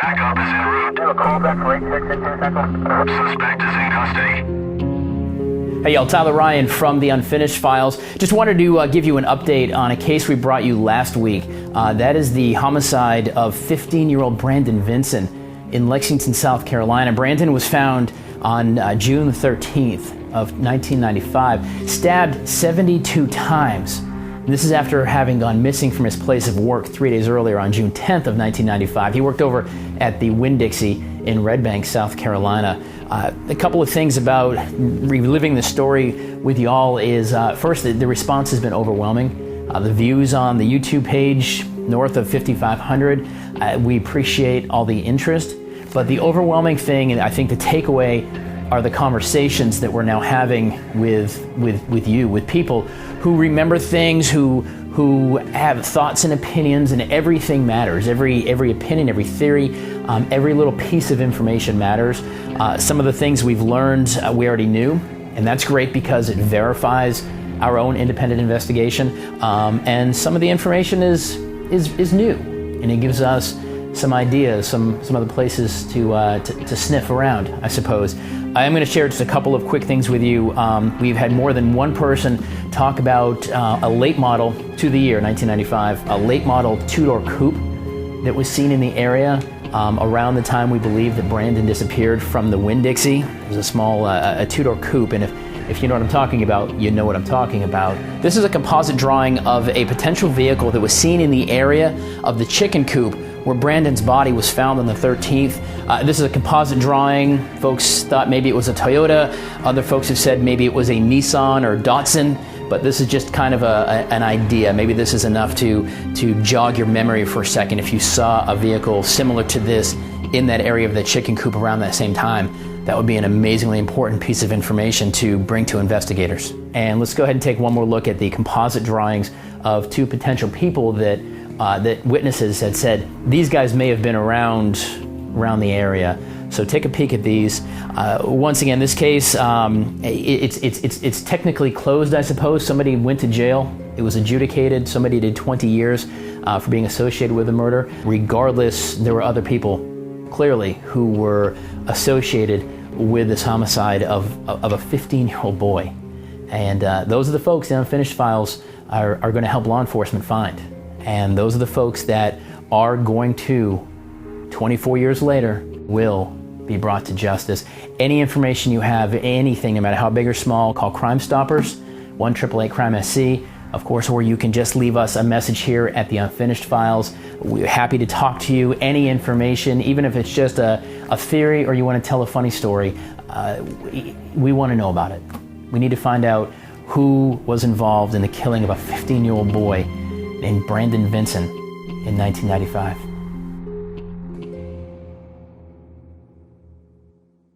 Backup is en route. Do a call back for 8662 Central. Suspect is in custody. Hey y'all, Tyler Ryan from the Unfinished Files. Just wanted to give you an update on a case we brought you last week. That is the homicide of 15-year-old Brandon Vinson in Lexington, South Carolina. Brandon was found on June 13th of 1995, stabbed 72 times. This is after having gone missing from his place of work 3 days earlier on June 10th of 1995. He worked over at the Winn-Dixie in Red Bank, South Carolina. A couple of things about reliving the story with y'all is, first, the response has been overwhelming. The views on the YouTube page, north of 5,500, we appreciate all the interest, but the overwhelming thing, and I think the takeaway, are the conversations that we're now having with you, with people who remember things, who have thoughts and opinions, and everything matters. Every opinion, every theory, every little piece of information matters. Some of the things we've learned we already knew, and that's great because it verifies our own independent investigation. And some of the information is new, and it gives us some ideas, some other places to sniff around, I suppose. I am going to share just a couple of quick things with you. We've had more than one person talk about a late model to the year 1995, a late model two-door coupe that was seen in the area around the time we believe that Brandon disappeared from the Winn-Dixie. It was a small a two-door coupe, and if you know what I'm talking about, you know what I'm talking about. This is a composite drawing of a potential vehicle that was seen in the area of the chicken coop where Brandon's body was found on the 13th. This is a composite drawing. Folks thought maybe it was a Toyota. Other folks have said maybe it was a Nissan or Datsun, but this is just kind of an idea. Maybe this is enough to jog your memory for a second. If you saw a vehicle similar to this in that area of the chicken coop around that same time, that would be an amazingly important piece of information to bring to investigators. And let's go ahead and take one more look at the composite drawings of two potential people that witnesses had said these guys may have been around the area. So take a peek at these. Once again, this case, it's technically closed, I suppose. Somebody went to jail. It was adjudicated. Somebody did 20 years for being associated with the murder. Regardless, there were other people, clearly, who were associated with this homicide of a 15-year-old boy. And those are the folks the Unfinished Files are going to help law enforcement find. And those are the folks that are going to, 24 years later, will be brought to justice. Any information you have, anything, no matter how big or small, call Crime Stoppers, 1-888-CRIME-SC, of course, or you can just leave us a message here at the Unfinished Files. We're happy to talk to you. Any information, even if it's just a theory or you want to tell a funny story, we want to know about it. We need to find out who was involved in the killing of a 15-year-old boy named Brandon Vinson in 1995.